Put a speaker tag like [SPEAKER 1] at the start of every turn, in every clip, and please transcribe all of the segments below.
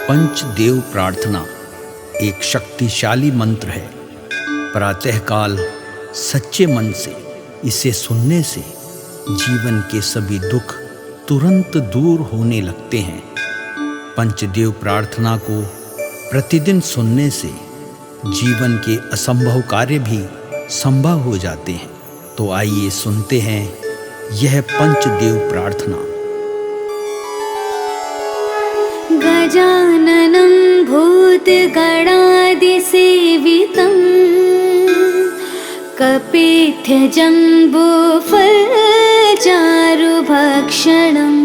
[SPEAKER 1] पंचदेव प्रार्थना एक शक्तिशाली मंत्र है। प्रातःकाल सच्चे मन से इसे सुनने से जीवन के सभी दुख तुरंत दूर होने लगते हैं। पंचदेव प्रार्थना को प्रतिदिन सुनने से जीवन के असंभव कार्य भी संभव हो जाते हैं। तो आइए सुनते हैं यह पंचदेव प्रार्थना।
[SPEAKER 2] गजाननं भूतगणादिसेवितं कपित्थजम्बूफलचारुभक्षणम्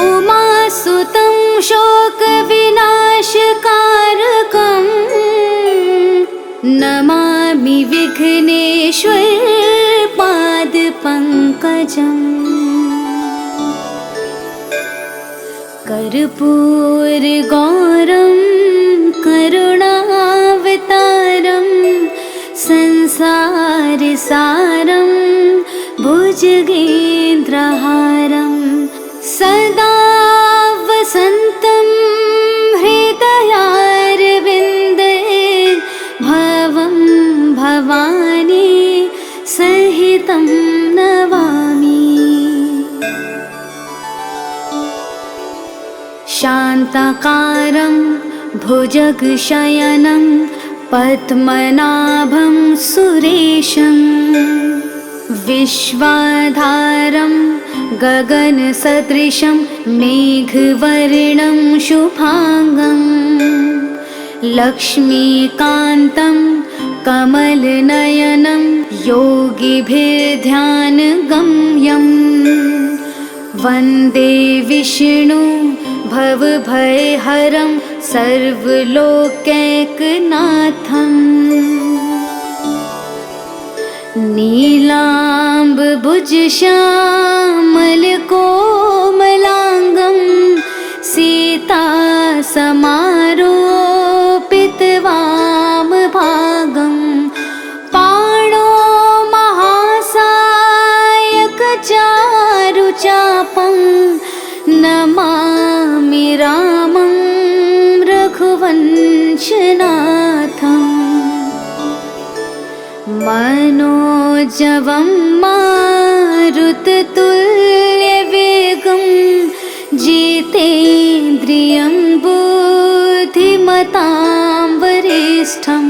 [SPEAKER 2] उमासुतं शोकविनाशकारकं नमामि विघ्नेश्वर पादपङ्कजम्। कर्पूरगौरं करुणावतारं संसारसारं भुजगेन्द्रहारं सदा वसन्तं हृदयारविन्दे भवं भवानी सहितं नमामि। शान्ताकारं भुजगशयनं पद्मनाभं सुरेशं विश्वाधारं गगनसदृशं मेघवर्णं शुभांगं लक्ष्मीकान्तं कमलनयनं योगिभिर्ध्यानगम्यं वन्दे विष्णु भवभयहरं सर्वलोकैकनाथम्। नीलाम्बुजश्यामलकोमलाङ्गं सीतासमारोपितवामभागं पाणो महासायकचारुचापं नमामि रामं रघुवंशनाथम्। मनोजवं मारुततुल्यवेगं जितेन्द्रियं बुद्धिमतां वरिष्ठं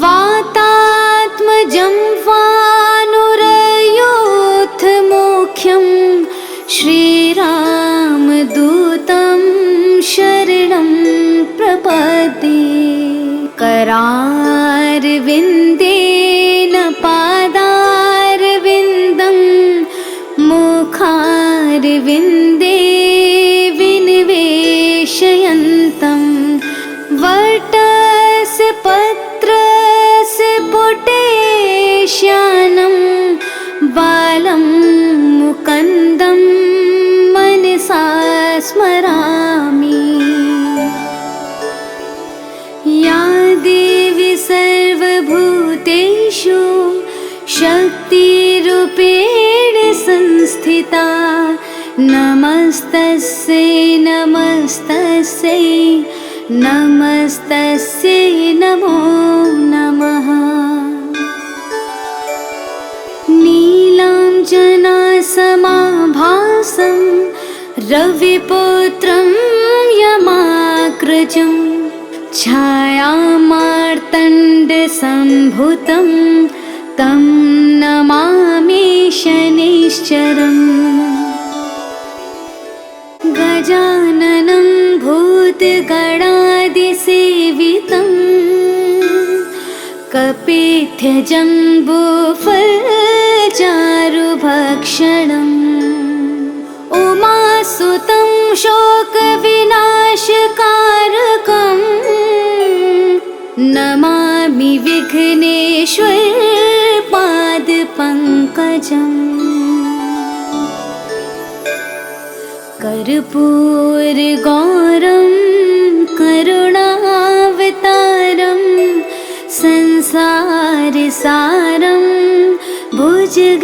[SPEAKER 2] वातात्मजं वानुरयोधमुख्यं श्रीरामदूतं शरणं प्रपद्ये। करारविन्देन पादारविन्दं मुखारविन्दे विनिवेशयन्तं वटस्य पत्रस्य पुटेश्यानं बालं मुकुन्दं मनसा स्मरामि। या देवी सर्वभूतेषु शक्तिरूपेण संस्थिता नमस्तस्यै नमस्तस्यै नमस्तस्यै नमो नमः। नीलाञ्जनासमाभासं रविपुत्रं यमाग्रजं छायामार्तण्डसम्भुतं तं नमामि शनैश्चरम्। गजाननं भूतगणादिसेवितं कपित्थजम्बूफलचारुभक्षणम् उमासुतं शोकविनाशकारकं नमामि विघ्नेश्वर पादपङ्कजम्। कर्पूरगौरं करुणावतारं संसारसारं भुजगेन्द्रहारं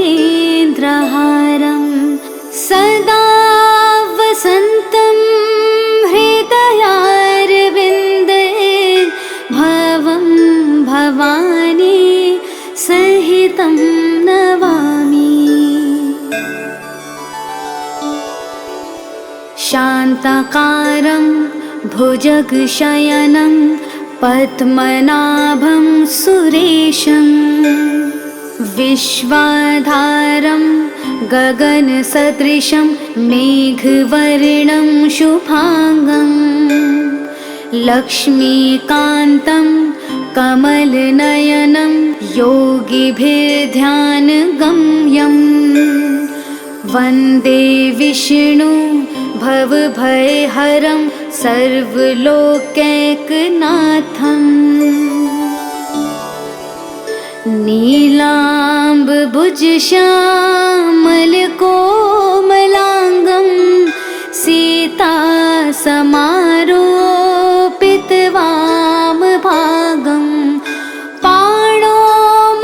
[SPEAKER 2] सदा वसन्तं हृदया शान्ताकारं भुजगशयनं पद्मनाभं सुरेशं विश्वाधारं गगनसदृशं मेघवर्णं शुभांगं लक्ष्मीकान्तं कमलनयनं योगिभिर्ध्यानगम्यं वन्दे विष्णु भवभयहरं सर्वलोकैकनाथम् नीलाम्बुजश्यामलकोमलाङ्गं सीतासमारोपितवामभागं पाणो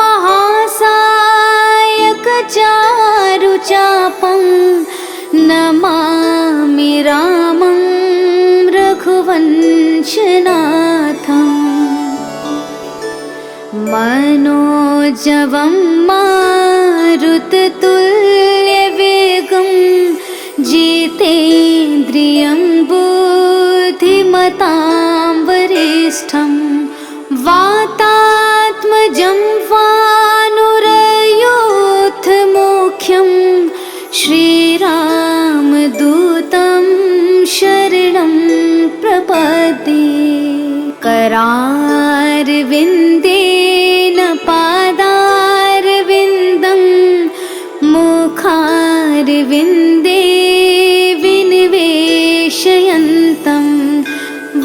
[SPEAKER 2] महासायकचारुचापं नमामि रामं रघुवंशनाथम् मनोजवं मारुततुल्यवेगं जितेन्द्रियं बुद्धिमतां वरिष्ठं वातात्मजं वानुरयूथमुख्यं श्रीरामदूतं शरणं प्रपद्ये करारविन्देन पादारविन्दं मुखारविन्दे विनिवेशयन्तं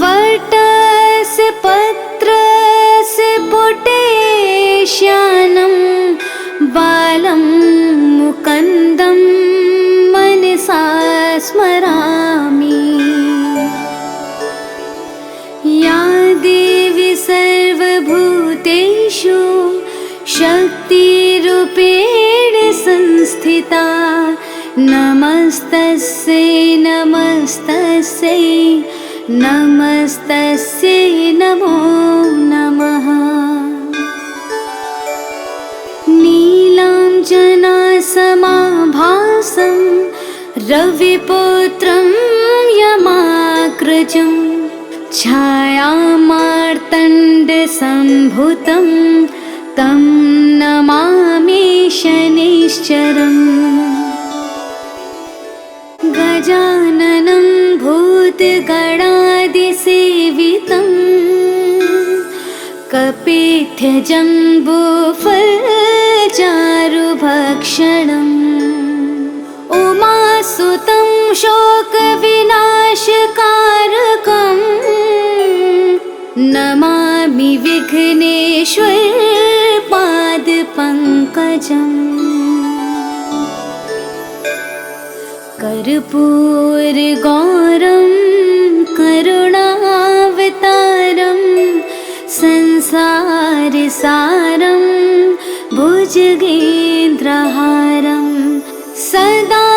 [SPEAKER 2] वटस्य पत्रस्य पुटेश्यानं बालं मुकुन्दं मनसा स्मरामि। या देवी सर्वभूतेषु शक्तिरूपेण संस्थिता नमस्तस्यै नमस्तस्यै नमस्तस्यै नमो नमः। नीलाञ्जनासमाभासं रविपुत्रं यमाग्रजं छायामार्तण्डसम्भुतं तं नमामि शनैश्चरम् गजाननं भूतगणादिसेवितं कपित्थजम्बूफलचारुभक्षणम् उमासुतं शोकविनाशकारकं नमामि विघ्नेश्वर पादपङ्कजम् कर्पूरगौरं करुणावतारं संसारसारं भुजगेन्द्रहारं सदा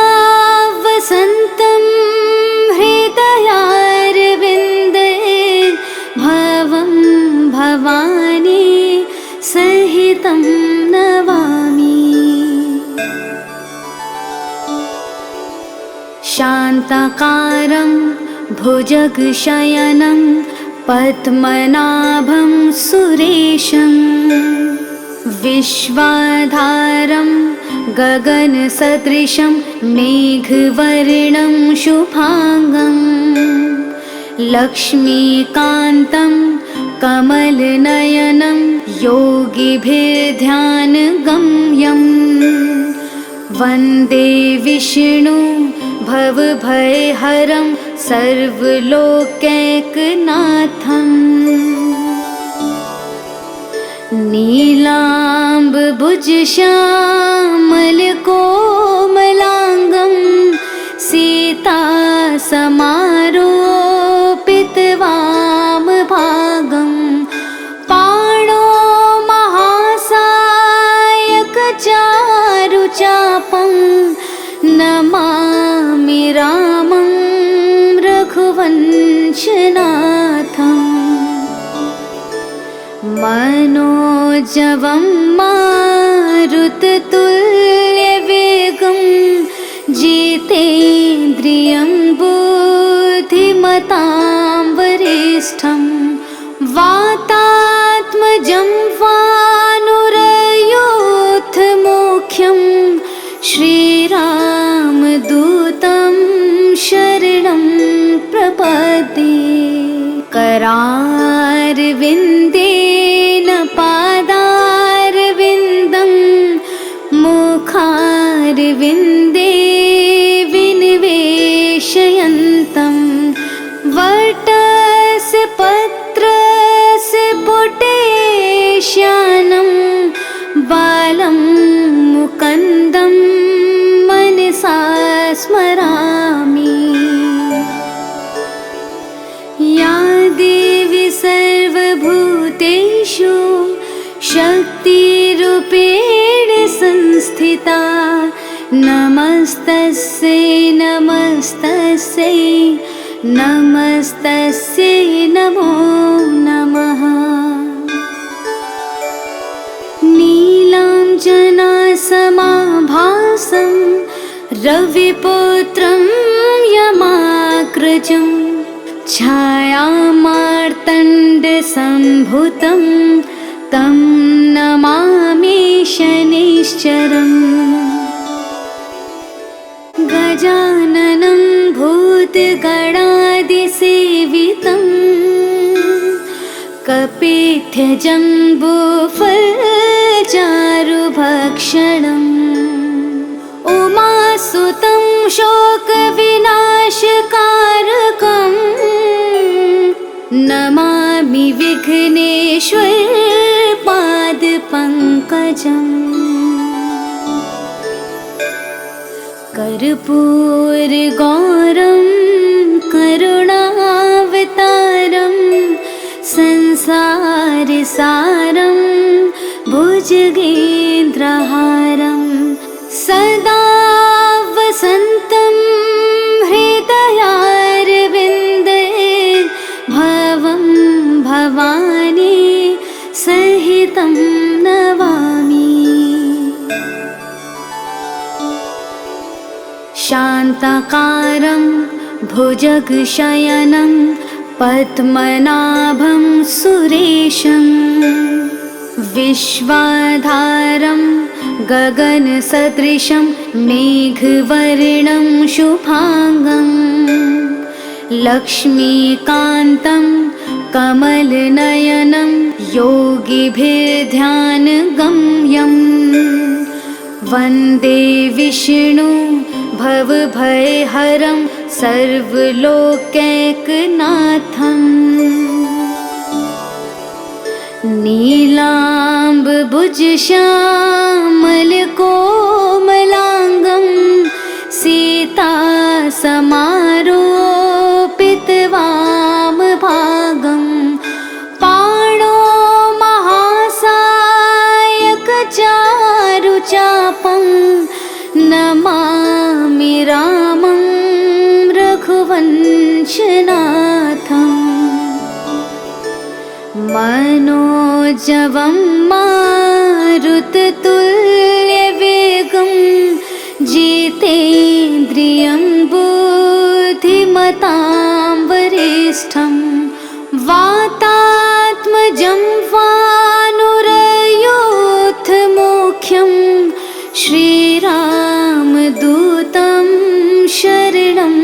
[SPEAKER 2] वसन्तं हृदयारविन्दे भवं भवानी सहितं नमामि। शान्ताकारं भुजगशयनं पद्मनाभं सुरेशं विश्वाधारं गगनसदृशं मेघवर्णं शुभांगं लक्ष्मीकान्तं कमलनयनं योगिभिर्ध्यानगम्यं वन्दे विष्णु भवभयहरं सर्वलोकैकनाथम् नीलाम्बुजश्यामलकोमलाङ्गं सीतासमारोपितवामभागं पाणो महासायकचारुचापं नमामि रामं रघुवंशनाथम् मनोजवं मारुततुल्यवेगं जितेन्द्रियं बुद्धिमतां वरिष्ठं वातात्मजं वानुरयोऽथमुख्यं श्रीरामदूतं शरणं प्रपद्ये। करारविन्देन पादारविन्दं मुखारविन्दे विनिवेशयन्तं वटस्य पत्रस्य पुटेश्यानं बालं मुकुन्दं मनसा स्मरामि। या देवी सर्वभूतेषु शक्तिरूपेण संस्थिता नमस्तस्यै नमस्तस्यै नमस्तस्यै नमो नमः। नीलाञ्जनासमाभासं रविपुत्रं यमाग्रजं छायामार्तण्डसम्भूतं तं नमामि शनैश्चरम्। गजाननं भूतगणादिसेवितं कपित्थजम्बूफलचारुभक्षणम् उमासुतं शोकविनाशकारकं नमामि विघ्नेश्वर पादपङ्कजम्। कर्पूरगौरं करुणावतारं संसारसारं भुजगेन्द्रहारं सदा वसन्तं हृदयारविन्दे भवं भवानी सहितं नमामि। शान्ताकारं भुजगशयनं पद्मनाभं सुरेशं विश्वाधारं गगनसदृशं मेघवर्णं शुभांगं लक्ष्मीकान्तं कमलनयनं योगिभिर्ध्यानगम्यं वन्दे विष्णु भवभयहरं सर्वलोकैकनाथम्। नीलाम्बुजश्यामलकोमलाङ्गं सीतासमारोपितवामभागं पाणो महासायकचारुचापं नमामि रामं रघुवंशनाथम्। मनोजवं मारुततुल्यवेगं जितेन्द्रियं बुद्धिमतां वरिष्ठं वातात्मजं वानुरयोऽथमुख्यं श्रीरामदूतं शरणं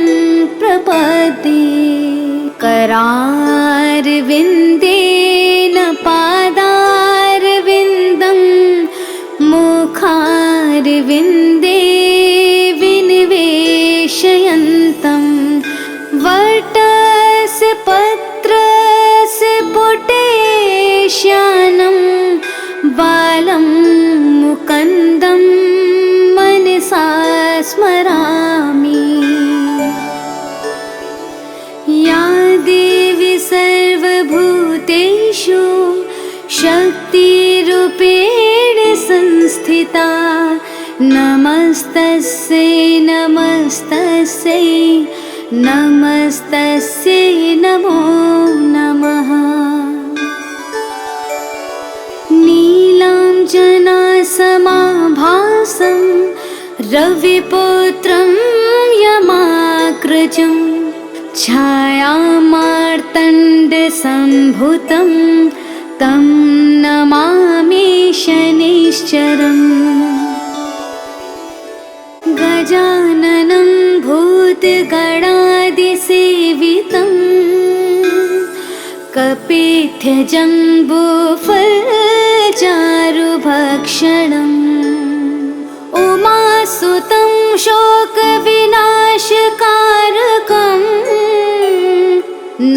[SPEAKER 2] प्रपद्ये। करारविन्देन पादारविन्दं मुखारविन्दे विनिवेशयन्तं वटस्य पत्रस्य पुटेश्यानं बालं मुकुन्दं मनसा स्मरामि। या देवी सर्वभूतेषु शक्तिरूपेण संस्थिता नमस्तस्यै नमस्तस्यै नमस्तस्यै नमो नमः। नीलाञ्जनासमाभासं रविपुत्रं यमाग्रजं छायामार्तण्डसम्भुतं तं नमामि शनिश्चरम्। गजाननं भूतगणादिसेवितं कपित्थजम्बूफलचारुभक्षणम्। उमासुतं शोकविनाशकारकं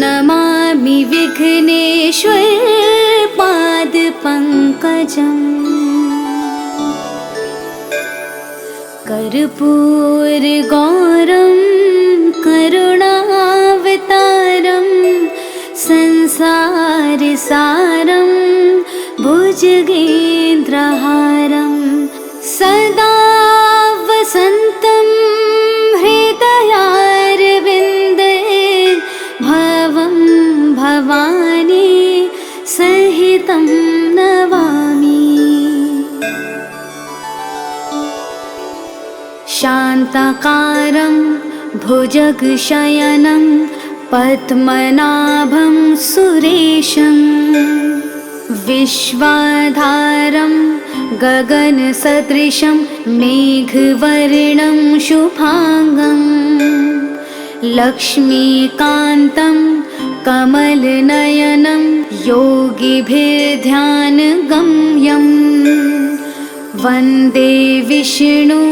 [SPEAKER 2] नमामि विघ्नेश्वरपादपङ्कजम्। कर्पूरगौरं करुणावतारं संसारसारं भुजगेन्द्रहारं सदा वसन्तं हृदयारविन्दे भवं भवानी सहितं नमामि। शान्ताकारं भुजगशयनं पद्मनाभं सुरेशं विश्वाधारं गगनसदृशं मेघवर्णं शुभांगं लक्ष्मीकान्तं कमलनयनं योगिभिर्ध्यानगम्यं वन्दे विष्णु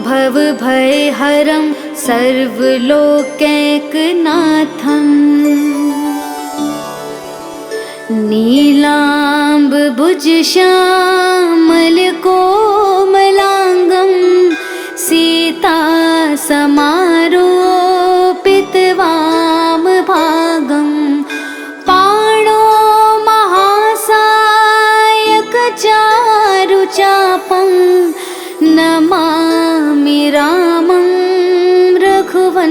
[SPEAKER 2] भवभयहरं सर्वलोकैकनाथम्। नीलाम्बुजश्यामलकोमलाङ्गं सीतासमारोपितवामभागं पाणो महासायकचारुचापं नमामि रामं रघुवंशनाथम्।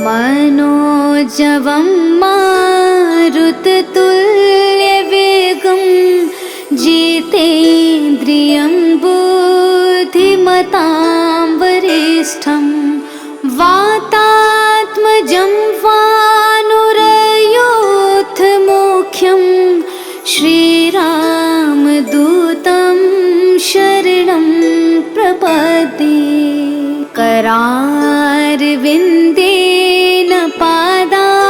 [SPEAKER 2] मनोजवं मारुततुल्यवेगं जितेन्द्रियं बुद्धिमतां वरिष्ठं वातात्मजं वानुरयोधमुख्यं श्रीरामदूतं शरणं प्रपद्ये। करारविन्देन पादारविन्दं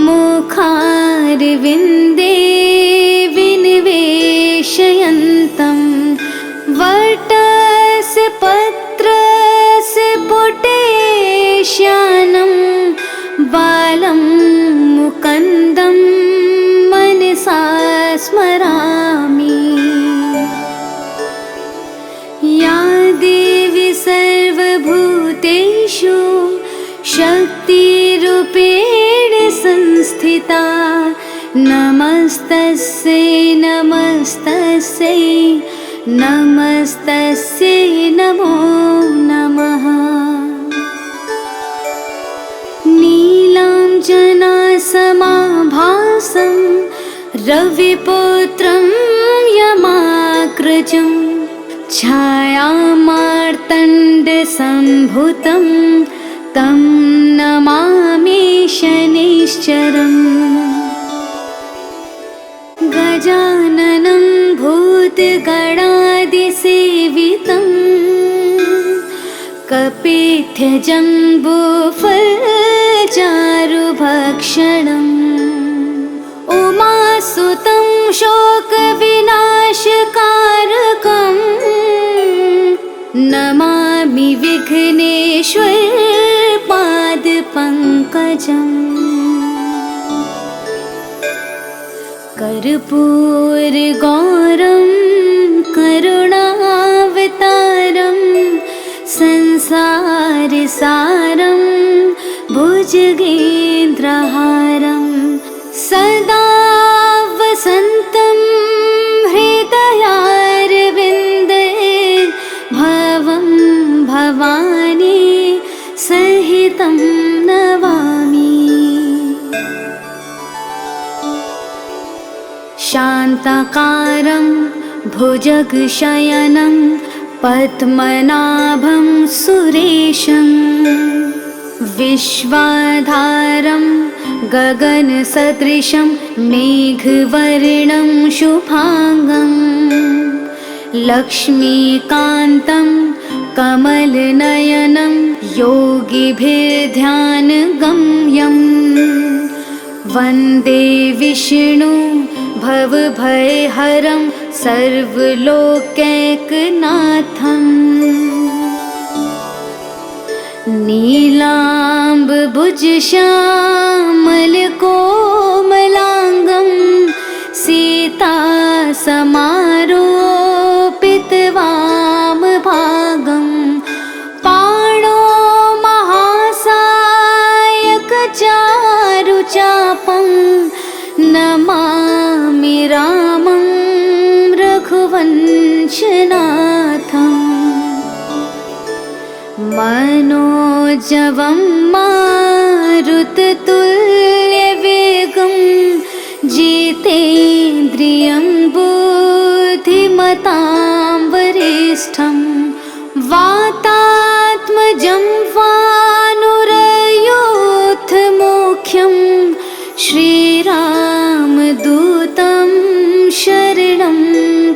[SPEAKER 2] मुखारविन्दे विनिवेशयन्तं वटस्य पत्रस्य पुटेश्यानं बालं मुकुन्दं मनसा स्मरामि। या देवी सर्वभूतेषु शक्तिरूपेण संस्थिता नमस्तस्यै नमस्तस्यै नमस्तस्यै नमो नमः। नीलाञ्जनासमाभासं रविपुत्रं यमाग्रजं छायामार्तण्डसम्भुतं तं नमामि शनिश्चरम्। गजाननं भूतगणादिसेवितं कपित्थजम्बूफलचारुभक्षणम्। उमासुतं शोकविनाशकारकं नमामि विघ्नेश्वरपादपङ्कजम्। कर्पूरगौरं करुणावतारं संसारसारं भुजगेन्द्रहारं सदा वसन्तं हृदयारविन्दे भवं भवानी सहितं नमामि। शान्ताकारं भुजगशयनं पद्मनाभं सुरेशं विश्वाधारं गगनसदृशं मेघवर्णं शुभांगं लक्ष्मीकान्तं कमलनयनं योगिभिर्ध्यानगम्यं वन्दे विष्णु भवभयहरं सर्वलोकैकनाथम् नीलाम्बुजश्यामलकोमलाङ्गं सीतासमारोपितवामभागं पाणो महासायकचारुचापं नमामि रामं रघुवंशनाथम् मनोजवं मारुततुल्यवेगं जितेन्द्रियं बुद्धिमतां वरिष्ठं वातात्मजं वानुरयोधमुख्यं श्रीरामदूतं शरणं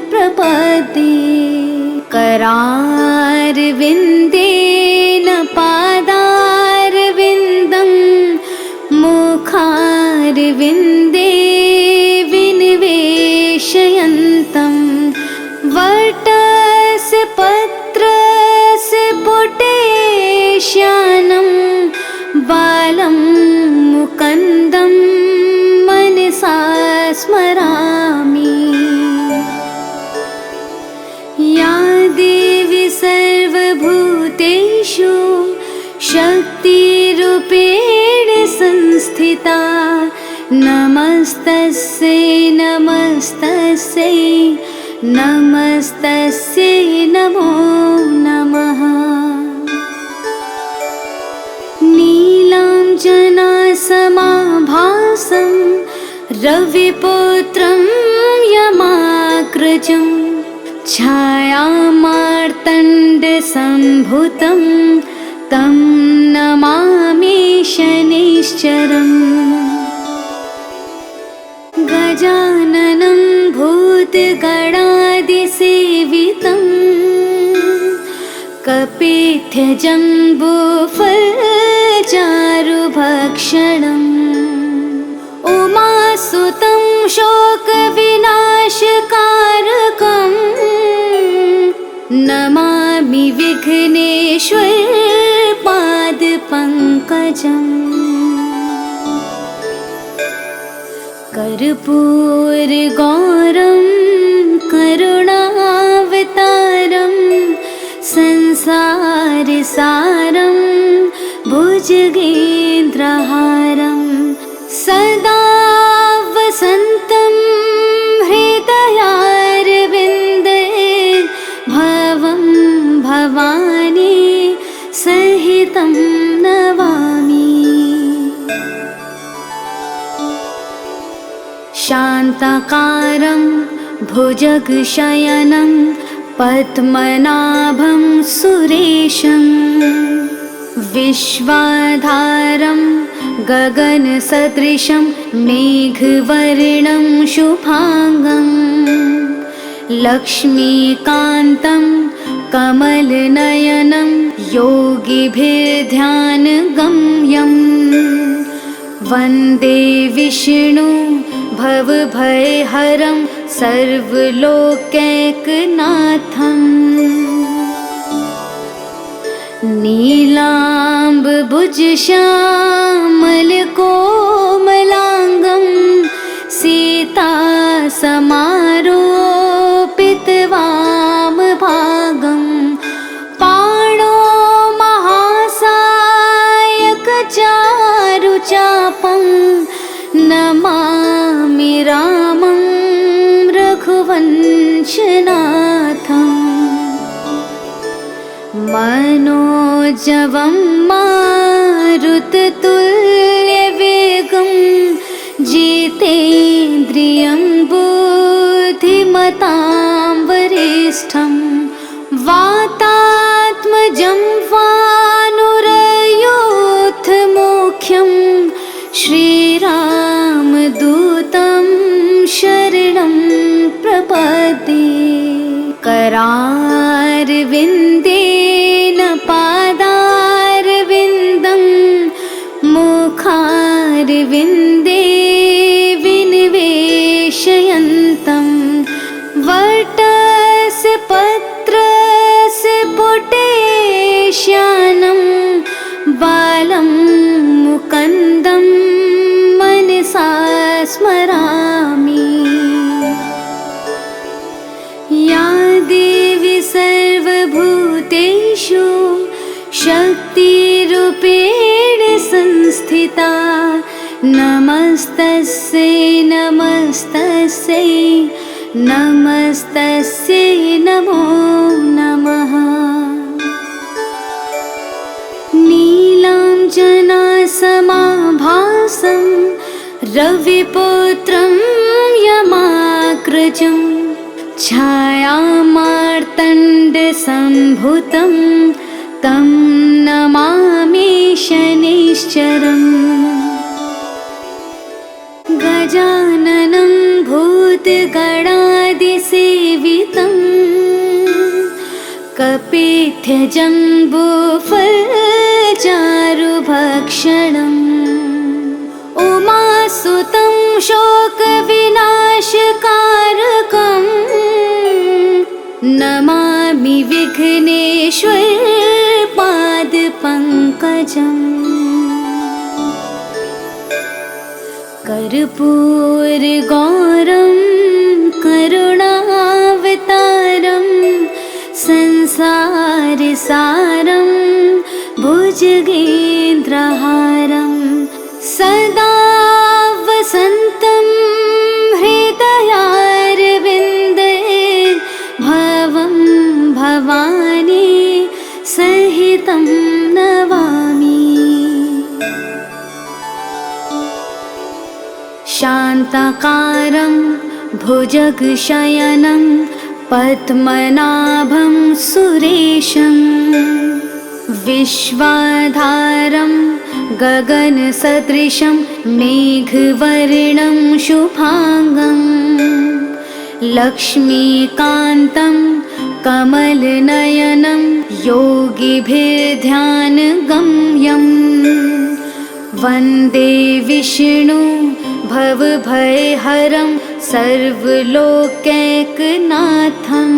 [SPEAKER 2] प्रपद्ये करारविन्देन पादारविन्दं मुखारविन्दे विनिवेशयन्तं वटस्य पत्रस्य पुटेश्यानं बालं मुकुन्दं मनसा स्मरामि। या देवी सर्वभूतेषु शक्तिरूपेण संस्थिता नमस्तस्यै नमस्तस्यै नमस्तस्यै नमो नमः। नीलाञ्जनासमाभासं रविपुत्रं यमाग्रजं छायामार्तण्डसम्भुतं तं नमामि शनैश्चरम् गजाननं भूतगणादिसेवितं कपित्थजम्बूफलचारुभक्षणम् उमासुतं शोकविनाशकारकम् नमामि विघ्नेश्वरपादपङ्कजम् कर्पूरगौरं करुणावतारं संसारसारं भुजगेन्द्रहारं सदा वसन्तं हृदयारविन्दे भवं भवानी सहितं नमामि। शान्ताकारं भुजगशयनं पद्मनाभं सुरेशं विश्वाधारं गगनसदृशं मेघवर्णं शुभांगं लक्ष्मीकान्तं कमलनयनं योगिभिर्ध्यानगम्यं वन्दे विष्णु भवभयहरं सर्वलोकैकनाथम् नीलाम्बुजश्यामलकोमलाङ्गं सीतासमारोपितवामभागं पाणो महासायकचारुचापं नमामि रामं रघुवंशनाथम् मनोजवं मारुततुल्यवेगं जितेन्द्रियं बुद्धिमतां वरिष्ठं वा जम्वानुरयोऽथमुख्यं श्रीरामदूतं शरणं प्रपद्ये। करारविन्देन पादारविन्दं मुखारविन्दे विनिवेशयन्तं वटस्य पत्रस्य पुटेश्यानं बालं मुकुन्दं मनसा स्मरामि। या देवी सर्वभूतेषु शक्तिरूपेण संस्थिता नमस्तस्यै नमस्तस्यै नमस्तस्यै नमो नमः। नीलाञ्जनासमाभासं रविपुत्रं यमाग्रजं छायामार्तण्डसम्भूतं तं नमामि शनैश्चरम्। गजाननं भूतगणादिसेवितं कपित्थजम्बूफलचारुभक्षणम् उमासुतं शोकविनाशकारकं नमामि विघ्नेश्वर पादपङ्कजम्। कर्पूरगौरं करुणावतारं संसारसारं भुजगेन्द्रहारं सदा वसन्तं हृदयारविन्दे भवं भवानी सहितं नमामि। शान्ताकारं भुजगशयनं पद्मनाभं सुरेशं विश्वाधारं गगनसदृशं मेघवर्णं शुभांगं लक्ष्मीकान्तं कमलनयनं योगिभिर्ध्यानगम्यं वन्दे विष्णु भवभयहरं सर्वलोकैकनाथम्।